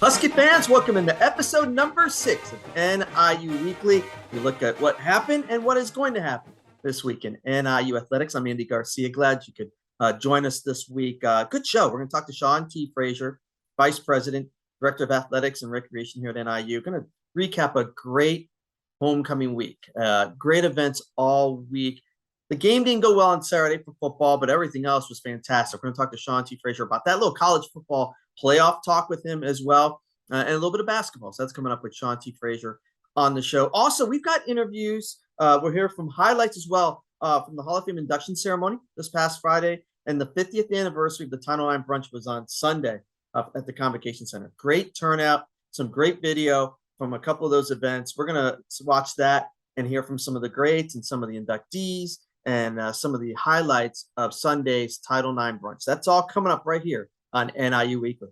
Husky fans, welcome into episode number 6 of NIU Weekly. We look at what happened and what is going to happen this week in NIU athletics. I'm Andy Garcia. Glad you could join us this week. Good show. We're going to talk to Sean T. Frazier, Vice President, Director of Athletics and Recreation here at NIU. Going to recap a great homecoming week. Great events all week. The game didn't go well on Saturday for football, but everything else was fantastic. We're going to talk to Sean T. Frazier about that little college football playoff talk with him as well, and a little bit of basketball. So that's coming up with Sean T. Frazier on the show. Also, we've got interviews. We're here from highlights as well from the Hall of Fame induction ceremony this past Friday, and the 50th anniversary of the IX Brunch was on Sunday at the Convocation Center. Great turnout, some great video from a couple of those events. We're going to watch that and hear from some of the greats and some of the inductees and some of the highlights of Sunday's Title IX Brunch. That's all coming up right here on NIU Weekly.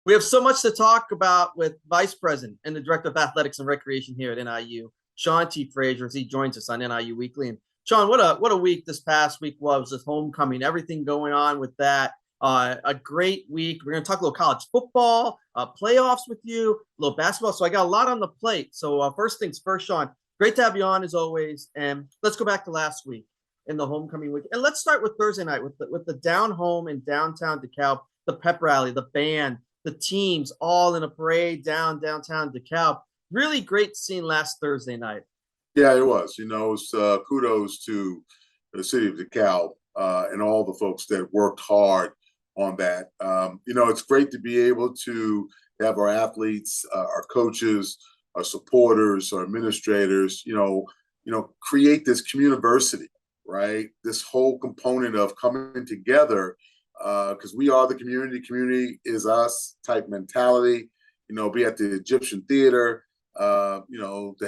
We have so much to talk about with Vice President and the Director of Athletics and Recreation here at NIU, Sean T. Frazier, as he joins us on NIU Weekly. And Sean, what a week this past week was with homecoming, everything going on with that. A great week. We're going to talk a little college football, playoffs with you, a little basketball. So I got a lot on the plate. So first things first, Sean, great to have you on as always. And let's go back to last week in the homecoming week. And let's start with Thursday night with the down home in downtown DeKalb, the pep rally, the band, the teams all in a parade downtown DeKalb. Really great scene last Thursday night. Yeah, it was. It was kudos to the city of DeKalb and all the folks that worked hard on that. It's great to be able to have our athletes, our coaches, our supporters, our administrators, create this community, right? This whole component of coming together because we are the community is us type mentality, be at the Egyptian Theater, to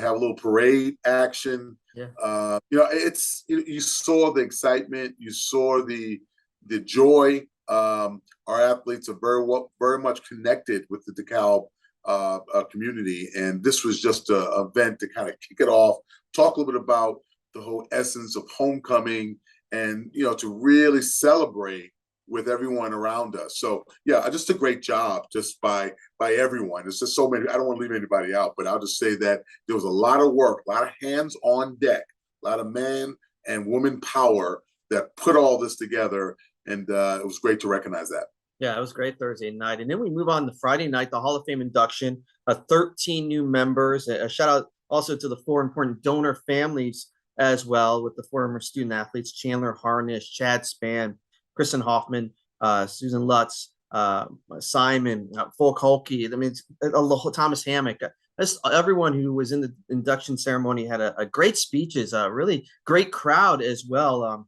have a little parade action. Yeah. You saw the excitement, you saw the joy. Our athletes are very much connected with the DeKalb community. And this was just an event to kind of kick it off, talk a little bit about the whole essence of homecoming and, to really celebrate with everyone around us. So yeah, just a great job just by everyone. It's just so many, I don't want to leave anybody out, but I'll just say that there was a lot of work, a lot of hands on deck, a lot of man and woman power that put all this together. And it was great to recognize that. Yeah, it was great Thursday night. And then we move on to Friday night, the Hall of Fame induction, 13 new members. A shout out also to the 4 important donor families as well, with the former student athletes, Chandler Harnish, Chad Spann, Kristen Hoffman, Susan Lutz, Simon, Folk Holke, Thomas Hammock. Everyone who was in the induction ceremony had a great speeches, a really great crowd as well.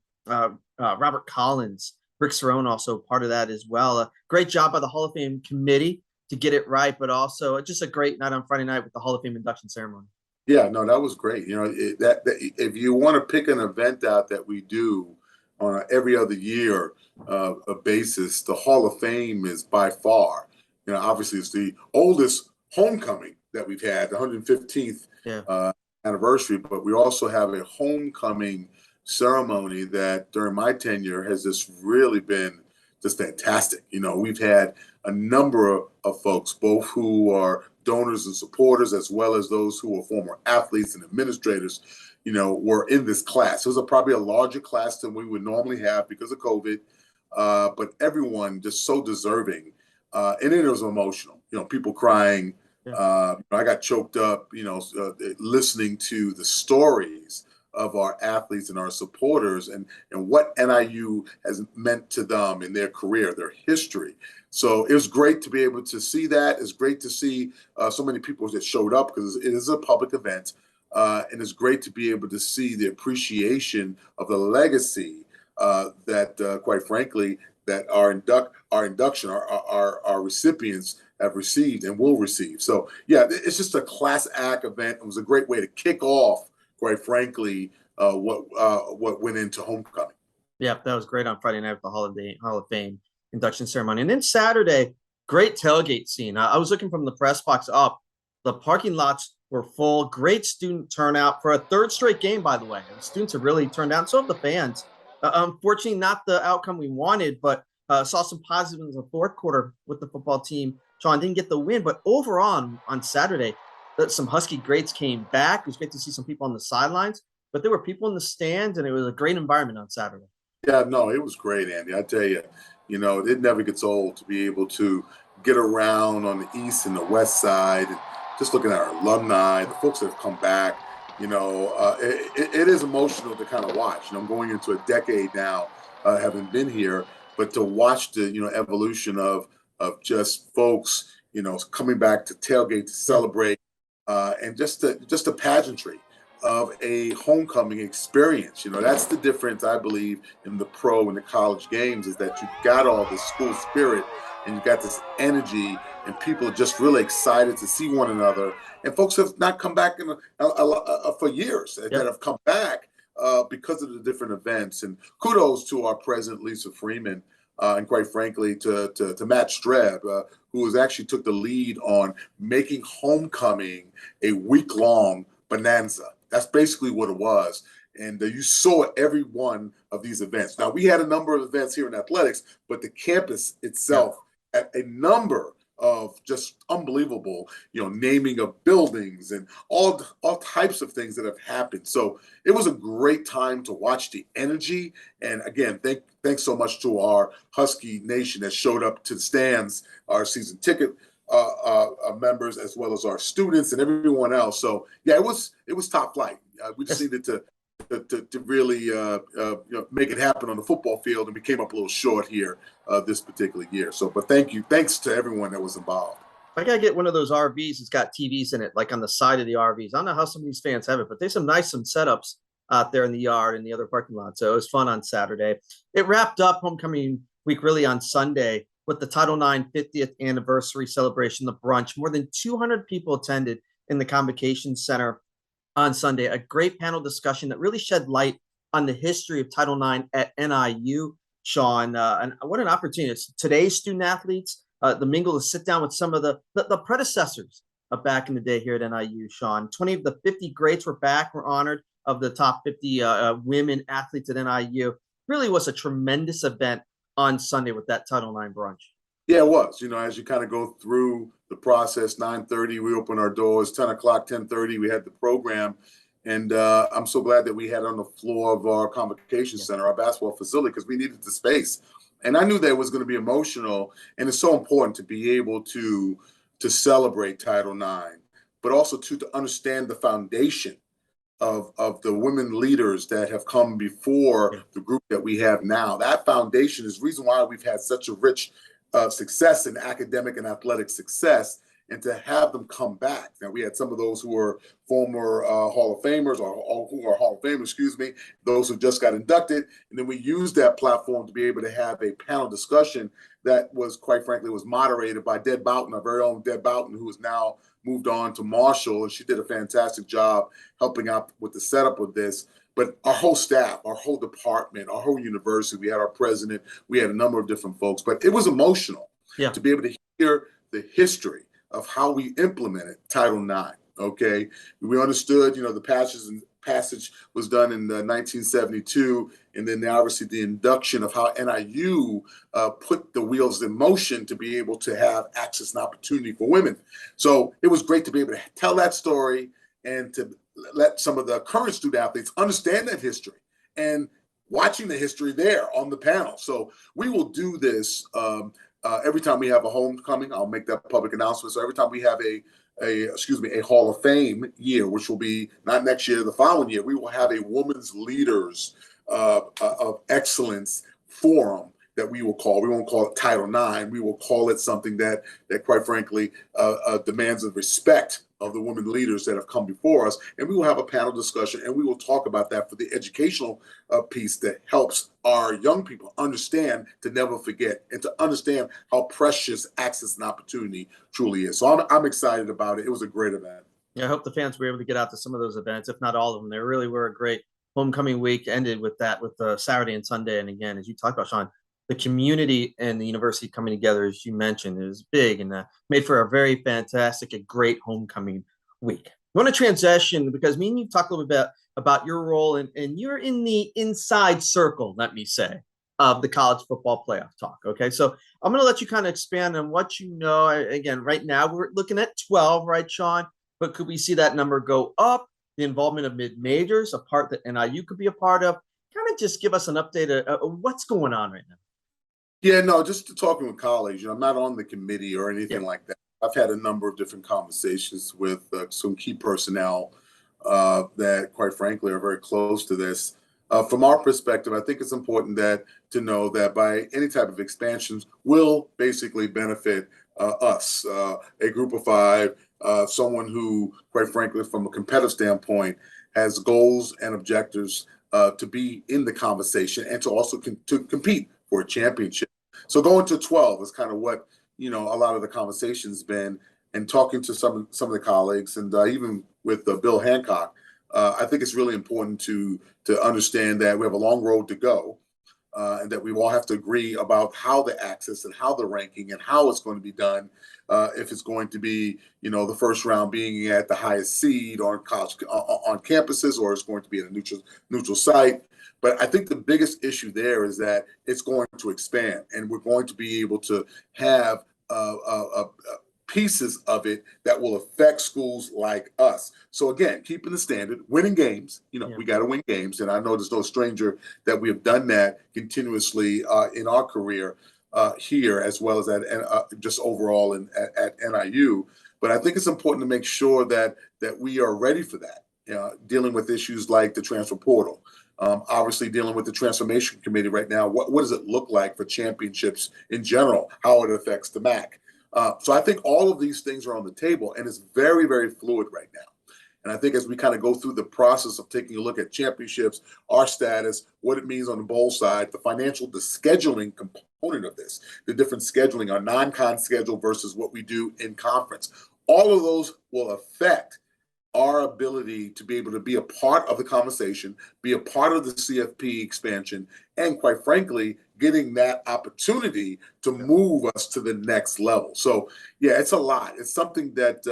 Robert Collins, Rick Cerrone also part of that as well. Great job by the Hall of Fame committee to get it right, but also just a great night on Friday night with the Hall of Fame induction ceremony. Yeah, no, that was great. That if you want to pick an event out that we do on every other year a basis, the Hall of Fame is by far, obviously it's the oldest homecoming that we've had, the 115th anniversary, but we also have a homecoming ceremony that during my tenure has just really been just fantastic. We've had a number of folks, both who are donors and supporters, as well as those who are former athletes and administrators, were in this class. It was probably a larger class than we would normally have because of COVID, but everyone just so deserving. And it was emotional, people crying. I got choked up, listening to the stories of our athletes and our supporters and what NIU has meant to them in their career, their history. So it was great to be able to see that. It's great to see so many people that showed up because it is a public event. And it's great to be able to see the appreciation of the legacy that, quite frankly, that our induction, our recipients have received and will receive. So yeah, it's just a class act event. It was a great way to kick off, quite frankly, what went into homecoming. Yeah, that was great on Friday night with the Hall of Fame induction ceremony. And then Saturday, great tailgate scene. I was looking from the press box up. The parking lots were full. Great student turnout for a third straight game, by the way. The students have really turned out. So have the fans. Unfortunately, not the outcome we wanted, but Saw some positives in the fourth quarter with the football team. Sean didn't get the win, but overall on Saturday, some Husky greats came back. It was great to see some people on the sidelines, but there were people in the stands, and it was a great environment on Saturday. Yeah, no, it was great, Andy. I tell you, it never gets old to be able to get around on the east and the west side, and just looking at our alumni, the folks that have come back. It is emotional to kind of watch. I'm going into a decade now, having been here, but to watch the evolution of just folks, coming back to tailgate to celebrate, and just the pageantry of a homecoming experience. That's the difference, I believe, in the pro and the college games, is that you've got all this school spirit and you've got this energy, and people are just really excited to see one another. And folks have not come back for years that have come back because of the different events. And kudos to our president, Lisa Freeman, and quite frankly, to Matt Streb, who has actually took the lead on making homecoming a week-long bonanza. That's basically what it was. And you saw every one of these events. Now, we had a number of events here in athletics, but the campus itself had a number of just unbelievable, naming of buildings and all types of things that have happened. So it was a great time to watch the energy. And again, thanks so much to our Husky Nation that showed up to the stands, our season ticket members, as well as our students and everyone else. So yeah, it was top flight. We just needed to really make it happen on the football field, and we came up a little short here this particular year. So, but thanks to everyone that was involved. I gotta get one of those RVs that's got TVs in it, like on the side of the RVs. I don't know how some of these fans have it, but there's some setups out there in the yard and the other parking lot. So it was fun on Saturday. It wrapped up homecoming week really on Sunday with the Title IX 50th anniversary celebration, the brunch. More than 200 people attended in the Convocation Center on Sunday. A great panel discussion that really shed light on the history of Title IX at NIU, Sean. And what an opportunity. It's today's student athletes, the mingle to sit down with some of the predecessors of back in the day here at NIU, Sean. 20 of the 50 greats were back, were honored, of the top 50 women athletes at NIU. Really was a tremendous event on Sunday with that Title IX brunch. Yeah, it was. As you kind of go through the process, 9:30, we open our doors, 10 o'clock, 10:30, we had the program. And I'm so glad that we had it on the floor of our Convocation Center, our basketball facility, because we needed the space. And I knew that it was going to be emotional. And it's so important to be able to celebrate Title IX, but also to understand the foundation of the women leaders that have come before the group that we have now. That foundation is the reason why we've had such a rich success in academic and athletic success, and to have them come back. Now, we had some of those who were former Hall of Famers, or who are Hall of Famers, those who just got inducted. And then we used that platform to be able to have a panel discussion that was, quite frankly, was moderated by Deb Boughton, our very own Deb Boughton, who is now moved on to Marshall. And she did a fantastic job helping out with the setup of this. But our whole staff, our whole department, our whole university, we had our president, we had a number of different folks, but it was emotional to be able to hear the history of how we implemented Title IX. Okay, we understood, the passage was done in 1972, and then obviously the induction of how NIU put the wheels in motion to be able to have access and opportunity for women. So it was great to be able to tell that story and to let some of the current student athletes understand that history, and watching the history there on the panel. So we will do this every time we have a homecoming. I'll make that public announcement. So every time we have a Hall of Fame year, which will be not next year, the following year, we will have a Women's Leaders of Excellence Forum that we will call. We won't call it Title IX. We will call it something that quite frankly demands the respect of the women leaders that have come before us. And we will have a panel discussion, and we will talk about that for the educational piece that helps our young people understand to never forget, and to understand how precious access and opportunity truly is. So I'm excited about it. It was a great event. Yeah, I hope the fans were able to get out to some of those events, if not all of them. They really were a great homecoming week. Ended with that, with Saturday and Sunday. And again, as you talked about, Sean, the community and the university coming together, as you mentioned, is big, and made for a very fantastic and great homecoming week. I want to transition, because me and you talked a little bit about your role, and you're in the inside circle, let me say, of the college football playoff talk. Okay, so I'm going to let you kind of expand on what you know. Again, right now we're looking at 12, right, Sean? But could we see that number go up? The involvement of mid-majors, a part that NIU could be a part of. Kind of just give us an update of what's going on right now. Yeah, no, just talking with colleagues. I'm not on the committee or Yeah. anything like that. I've had a number of different conversations with some key personnel that, quite frankly, are very close to this. From our perspective, I think it's important to know that by any type of expansions will basically benefit us, a group of five, someone who, quite frankly, from a competitive standpoint, has goals and objectives to be in the conversation and to also to compete for a championship. So going to 12 is kind of what a lot of the conversation's been, and talking to some of the colleagues, and even with Bill Hancock, I think it's really important to understand that we have a long road to go, and that we all have to agree about how the access and how the ranking and how it's going to be done. If it's going to be, the first round being at the highest seed on college on campuses, or it's going to be at a neutral site. But I think the biggest issue there is that it's going to expand, and we're going to be able to have pieces of it that will affect schools like us. So again, keeping the standard, winning games. We got to win games, and I know there's no stranger that we have done that continuously in our career here, as well as just overall at NIU. But I think it's important to make sure that we are ready for that. Dealing with issues like the transfer portal. Obviously, dealing with the transformation committee right now. What does it look like for championships in general? How it affects the MAC? So I think all of these things are on the table, and it's very, very fluid right now. And I think as we kind of go through the process of taking a look at championships, our status, what it means on the bowl side, the scheduling component of this, the different scheduling, our non-con schedule versus what we do in conference, all of those will affect our ability to be able to be a part of the conversation, be a part of the CFP expansion, and quite frankly, getting that opportunity to move us to the next level. So, yeah, it's a lot. It's something that,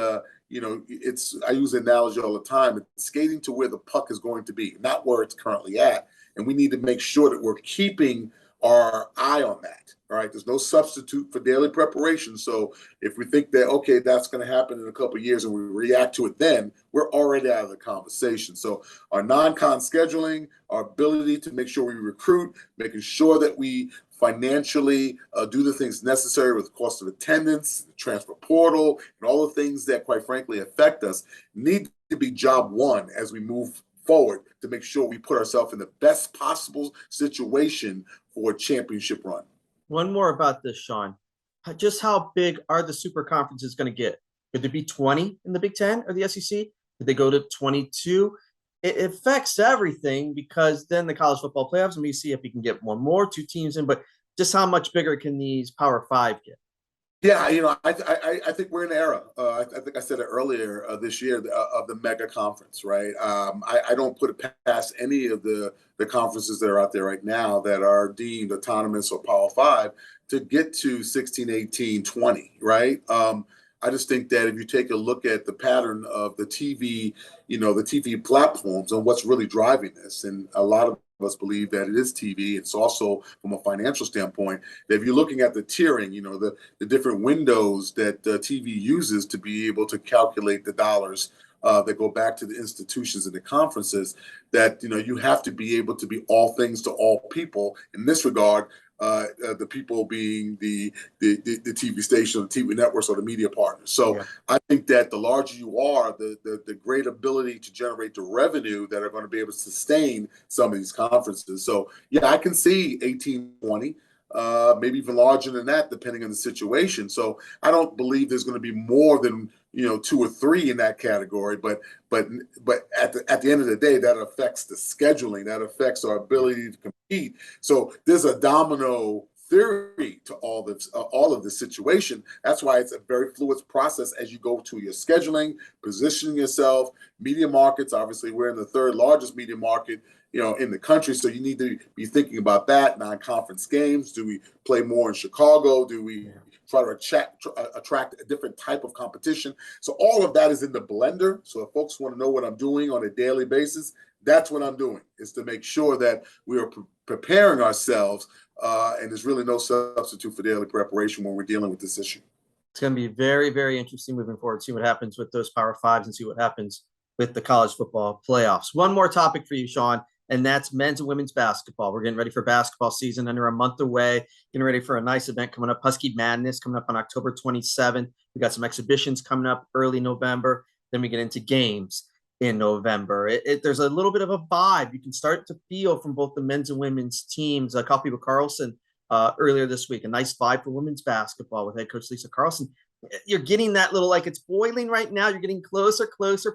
I use the analogy all the time. It's skating to where the puck is going to be, not where it's currently at. And we need to make sure that we're keeping our eye on that. All right. There's no substitute for daily preparation. So if we think that, okay, that's going to happen in a couple of years and we react to it, then we're already out of the conversation. So our non-con scheduling, our ability to make sure we recruit, making sure that we financially do the things necessary with cost of attendance, the transfer portal, and all the things that, quite frankly, affect us need to be job one as we move forward to make sure we put ourselves in the best possible situation for a championship run. One more about this, Sean. Just how big are the super conferences going to get? Could there be 20 in the Big Ten or the SEC? Could they go to 22? It affects everything, because then the college football playoffs, and we see if we can get one more, two teams in, but just how much bigger can these Power Five get? Yeah, I think we're in an era. I think I said it earlier this year of the mega conference, right? I don't put it past any of the conferences that are out there right now that are deemed autonomous or Power Five to get to 16, 18, 20, right? I just think that if you take a look at the pattern of the TV, the TV platforms and what's really driving this, and a lot of us believe that it is TV. It's also from a financial standpoint that if you're looking at the tiering, the different windows that TV uses to be able to calculate the dollars that go back to the institutions and the conferences, that you have to be able to be all things to all people. In this regard, the people being the TV station, the TV networks, or the media partners. So I think that the larger you are, the great ability to generate the revenue that are going to be able to sustain some of these conferences. So yeah, I can see 18, 20, maybe even larger than that, depending on the situation. So I don't believe there's going to be more than two or three in that category. But at the end of the day, that affects the scheduling. That affects our ability to compete. So there's a domino theory to all of this situation. That's why it's a very fluid process as you go to your scheduling, positioning yourself, media markets. Obviously, we're in the third largest media market in the country. So you need to be thinking about that. Non-conference games. Do we play more in Chicago? Do we try to attract a different type of competition? So all of that is in the blender. So if folks want to know what I'm doing on a daily basis, that's what I'm doing, is to make sure that we are preparing ourselves and there's really no substitute for daily preparation when we're dealing with this issue. It's going to be very, very interesting moving forward. See what happens with those Power Fives and see what happens with the college football playoffs. One more topic for you, Sean, and that's men's and women's basketball. We're getting ready for basketball season, under a month away. Getting ready for a nice event coming up, Husky Madness, coming up on October 27th. We got some exhibitions coming up early November. Then we get into games in November. There's a little bit of a vibe you can start to feel from both the men's and women's teams. Coffee with Carlson earlier this week, a nice vibe for women's basketball with head coach Lisa Carlson. You're getting that little, like, it's boiling right now. You're getting closer,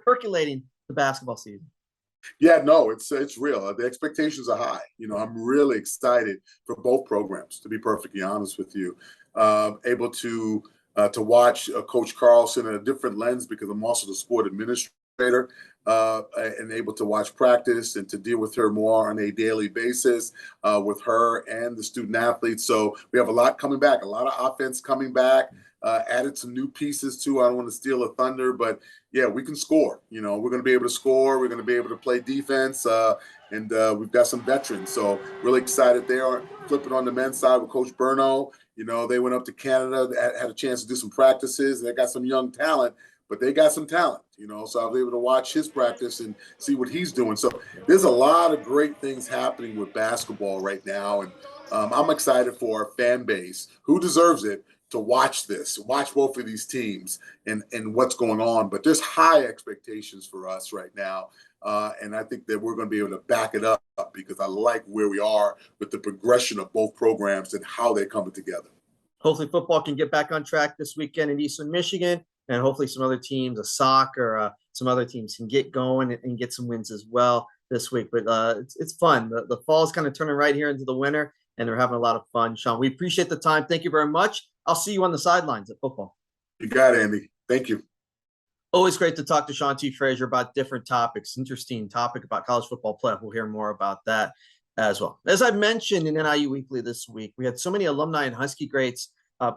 percolating the basketball season. Yeah, no, it's real. The expectations are high. I'm really excited for both programs, to be perfectly honest with you. Able to watch Coach Carlson in a different lens because I'm also the sport administrator, and able to watch practice and to deal with her more on a daily basis with her and the student athletes. So we have a lot coming back, a lot of offense coming back. Added some new pieces too. I don't want to steal a thunder, but yeah, we can score. We're going to be able to score. We're going to be able to play defense, and we've got some veterans. So really excited there. Flipping on the men's side with Coach Burno. They went up to Canada, had a chance to do some practices. They got some young talent, but they got some talent. So I was able to watch his practice and see what he's doing. So there's a lot of great things happening with basketball right now, and I'm excited for our fan base who deserves it to watch both of these teams and what's going on. But there's high expectations for us right now. And I think that we're going to be able to back it up because I like where we are with the progression of both programs and how they're coming together. Hopefully football can get back on track this weekend in Eastern Michigan, and hopefully some other teams, soccer, some other teams can get going and get some wins as well this week. But it's fun. The fall is kind of turning right here into the winter, and they're having a lot of fun. Sean, we appreciate the time. Thank you very much. I'll see you on the sidelines at football. You got it, Andy. Thank you. Always great to talk to Sean T. Frazier about different topics. Interesting topic about college football playoff. We'll hear more about that as well. As I mentioned in NIU Weekly this week, we had so many alumni and Husky greats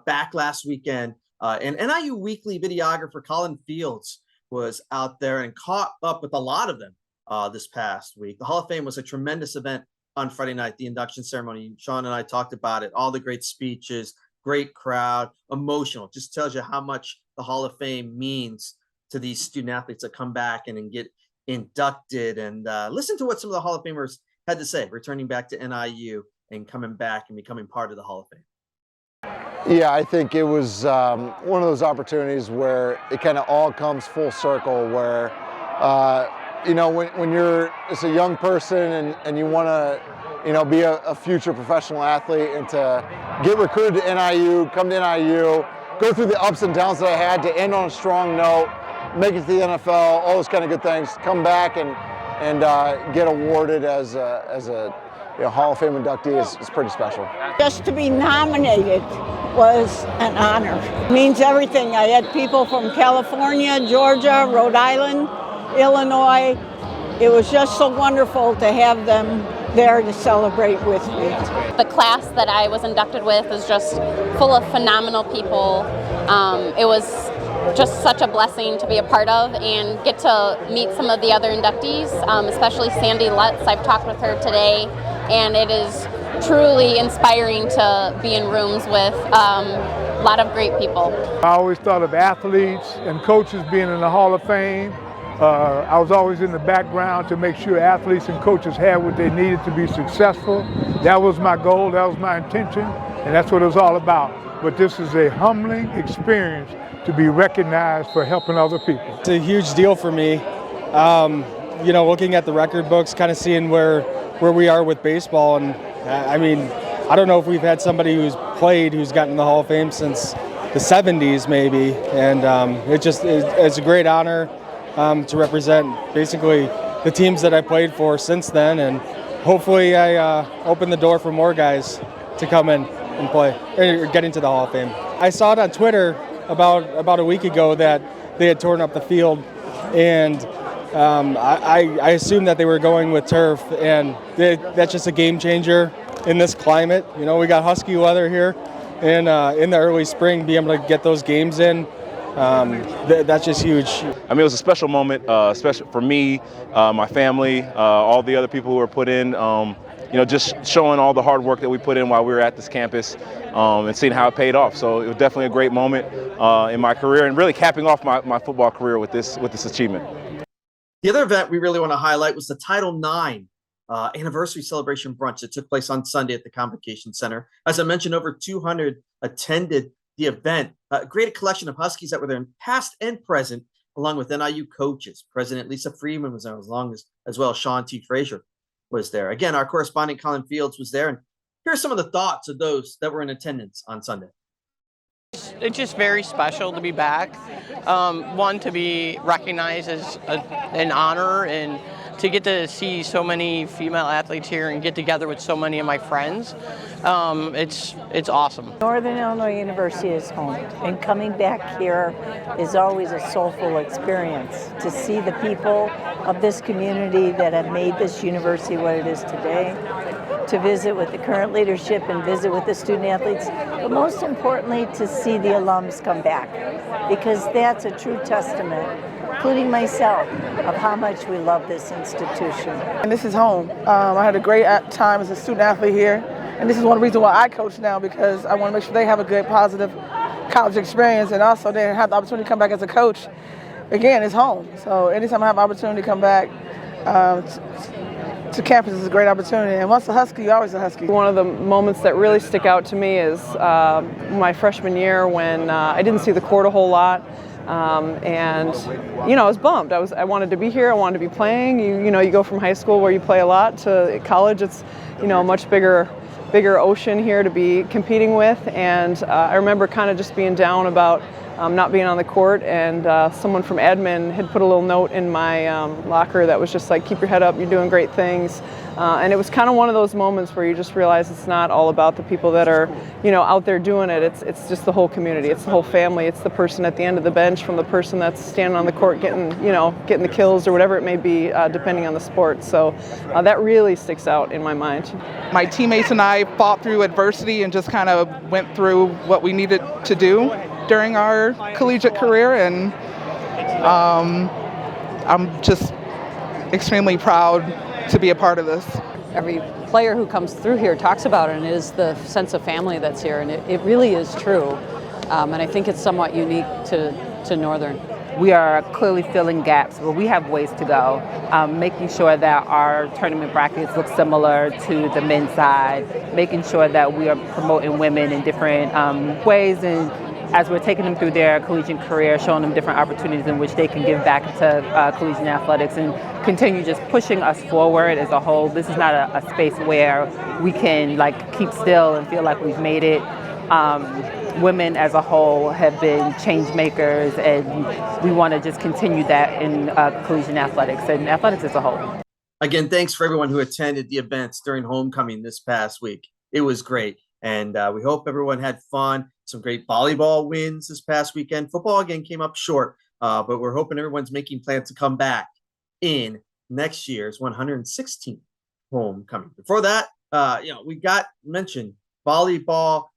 back last weekend. And NIU Weekly videographer Colin Fields was out there and caught up with a lot of them this past week. The Hall of Fame was a tremendous event on Friday night, the induction ceremony. Sean and I talked about it, all the great speeches, great crowd, emotional. Just tells you how much the Hall of Fame means to these student athletes that come back and get inducted. And listen to what some of the Hall of Famers had to say, returning back to NIU and coming back and becoming part of the Hall of Fame. Yeah, I think it was one of those opportunities where it kind of all comes full circle, where when you're just a young person and you want to be a future professional athlete, and to get recruited to NIU, come to NIU, go through the ups and downs that I had to end on a strong note, make it to the NFL, all those kind of good things, come back and get awarded as a Hall of Fame inductee is pretty special. Just to be nominated was an honor. It means everything. I had people from California, Georgia, Rhode Island, Illinois. It was just so wonderful to have them there to celebrate with me. The class that I was inducted with is just full of phenomenal people. It was just such a blessing to be a part of and get to meet some of the other inductees, especially Sandy Lutz. I've talked with her today, and it is truly inspiring to be in rooms with a lot of great people. I always thought of athletes and coaches being in the Hall of Fame. I was always in the background to make sure athletes and coaches had what they needed to be successful. That was my goal, that was my intention, and that's what it was all about. But this is a humbling experience to be recognized for helping other people. It's a huge deal for me. Looking at the record books, kind of seeing where we are with baseball, and I don't know if we've had somebody who's gotten in the Hall of Fame since the 70s maybe, and it's a great honor to represent basically the teams that I played for since then, and hopefully I open the door for more guys to come in and play or get into the Hall of Fame. I saw it on Twitter about a week ago that they had torn up the field, and I assumed that they were going with turf, and that's just a game changer in this climate. We got husky weather here, and in the early spring, being able to get those games in That's just huge. I mean, it was a special moment, especially for me, my family, all the other people who were put in. Just showing all the hard work that we put in while we were at this campus, and seeing how it paid off. So it was definitely a great moment in my career, and really capping off my football career with this achievement. The other event we really want to highlight was the Title IX Anniversary Celebration Brunch that took place on Sunday at the Convocation Center. As I mentioned, over 200 attended the event. A great collection of Huskies that were there, past and present, along with NIU coaches. President Lisa Freeman was there, as well as Sean T. Frazier was there. Again, our correspondent Colin Fields was there. And here are some of the thoughts of those that were in attendance on Sunday. It's just very special to be back. One, to be recognized as an honor, and to get to see so many female athletes here and get together with so many of my friends. It's awesome. Northern Illinois University is home, and coming back here is always a soulful experience. To see the people of this community that have made this university what it is today, to visit with the current leadership and visit with the student athletes, but most importantly to see the alums come back, because that's a true testament, including myself, of how much we love this institution. And this is home. I had a great time as a student athlete here, and this is one reason why I coach now, because I want to make sure they have a good, positive college experience, and also they have the opportunity to come back as a coach. Again, it's home. So anytime I have an opportunity to come back to campus is a great opportunity, and once a Husky, you're always a Husky. One of the moments that really stick out to me is my freshman year, when I didn't see the court a whole lot, and I was bummed. I wanted to be here. I wanted to be playing. You go from high school where you play a lot to college. It's a much bigger ocean here to be competing with, and I remember kind of just being down about not being on the court, and someone from admin had put a little note in my locker that was just like, keep your head up, you're doing great things. And it was kind of one of those moments where you just realize it's not all about the people that are out there doing it. It's just the whole community, it's the whole family, it's the person at the end of the bench, from the person that's standing on the court getting the kills or whatever it may be, depending on the sport. So that really sticks out in my mind. My teammates and I fought through adversity and just kind of went through what we needed to do during our collegiate career, and I'm just extremely proud to be a part of this. Every player who comes through here talks about it, and it is the sense of family that's here, and it really is true. And I think it's somewhat unique to Northern. We are clearly filling gaps, but we have ways to go. Making sure that our tournament brackets look similar to the men's side, making sure that we are promoting women in different ways, and as we're taking them through their collegiate career, showing them different opportunities in which they can give back to collegiate athletics and continue just pushing us forward as a whole. This is not a space where we can keep still and feel like we've made it. Women as a whole have been change makers, and we want to just continue that in collegiate athletics and athletics as a whole. Again, thanks for everyone who attended the events during homecoming this past week. It was great, and we hope everyone had fun. Some great volleyball wins this past weekend. Football, again, came up short, but we're hoping everyone's making plans to come back in next year's 116th homecoming. Before that, we got mentioned volleyball,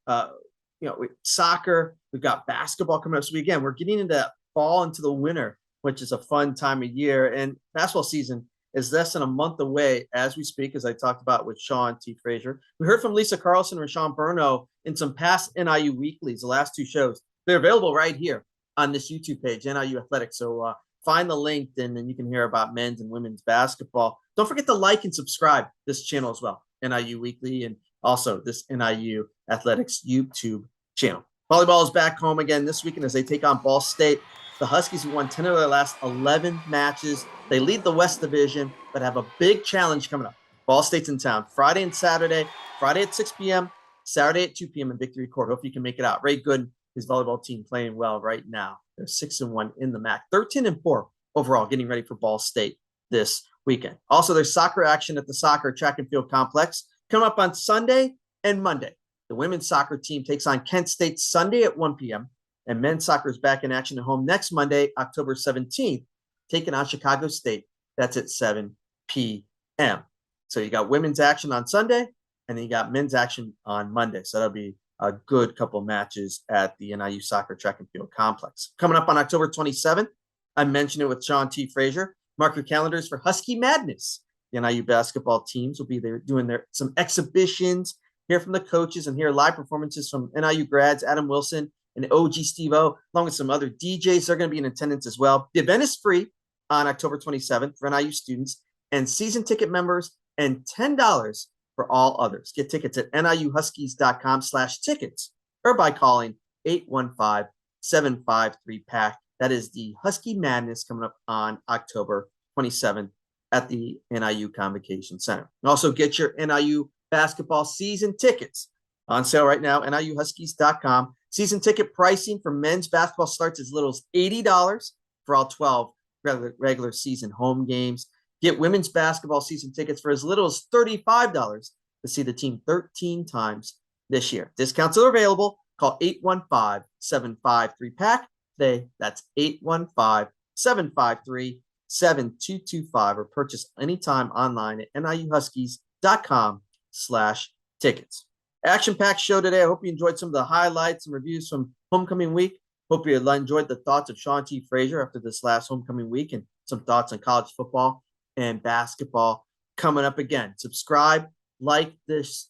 soccer, we've got basketball coming up. So again, we're getting into fall, into the winter, which is a fun time of year. And basketball season is less than a month away as we speak, as I talked about with Sean T. Frazier. We heard from Lisa Carlson and Rashawn Burno in some past NIU weeklies, the last two shows. They're available right here on this YouTube page, NIU Athletics. So find the link, and then you can hear about men's and women's basketball. Don't forget to like and subscribe this channel as well, NIU Weekly, and also this NIU Athletics YouTube channel. Volleyball is back home again this weekend as they take on Ball State. The Huskies have won 10 of their last 11 matches. They lead the West Division, but have a big challenge coming up. Ball State's in town Friday and Saturday. Friday at 6 p.m., Saturday at 2 p.m. in Victory Court. Hope you can make it out. Ray Gooden, his volleyball team, playing well right now. They're 6-1 in the MAC, 13-4 overall, getting ready for Ball State this weekend. Also, there's soccer action at the Soccer Track and Field Complex coming up on Sunday and Monday. The women's soccer team takes on Kent State Sunday at 1 p.m., and men's soccer is back in action at home next Monday, October 17th, taking on Chicago State. That's at 7 p.m. So you got women's action on Sunday, and then you got men's action on Monday. So that'll be a good couple matches at the NIU Soccer Track and Field Complex. Coming up on October 27th, I mentioned it with Sean T. Frazier. Mark your calendars for Husky Madness. The NIU basketball teams will be there doing some exhibitions, hear from the coaches, and hear live performances from NIU grads Adam Wilson and OG Steve-O, along with some other DJs. They're going to be in attendance as well. The event is free on October 27th for NIU students and season ticket members, and $10 for all others. Get tickets at niuhuskies.com/tickets or by calling 815-753-PACK. That is the Husky Madness coming up on October 27th at the NIU Convocation Center. And also get your NIU basketball season tickets on sale right now, niuhuskies.com. Season ticket pricing for men's basketball starts as little as $80 for all 12 regular season home games. Get women's basketball season tickets for as little as $35 to see the team 13 times this year. Discounts are available. Call 815-753-PACK today. That's 815-753-7225 or purchase anytime online at niuhuskies.com/tickets. Action-packed show today. I hope you enjoyed some of the highlights and reviews from homecoming week. Hope you enjoyed the thoughts of Sean T. Frazier after this last homecoming week and some thoughts on college football and basketball coming up again. Subscribe, like this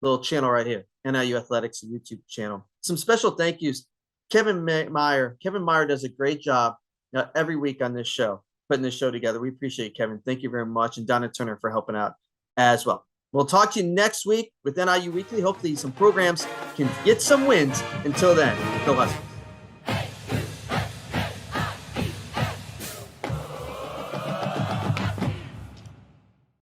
little channel right here, NIU Athletics YouTube channel. Some special thank yous. Kevin Meyer. Kevin Meyer does a great job every week on this show, putting this show together. We appreciate Kevin. Thank you very much. And Donna Turner for helping out as well. We'll talk to you next week with NIU Weekly. Hopefully some programs can get some wins. Until then, go Huskies.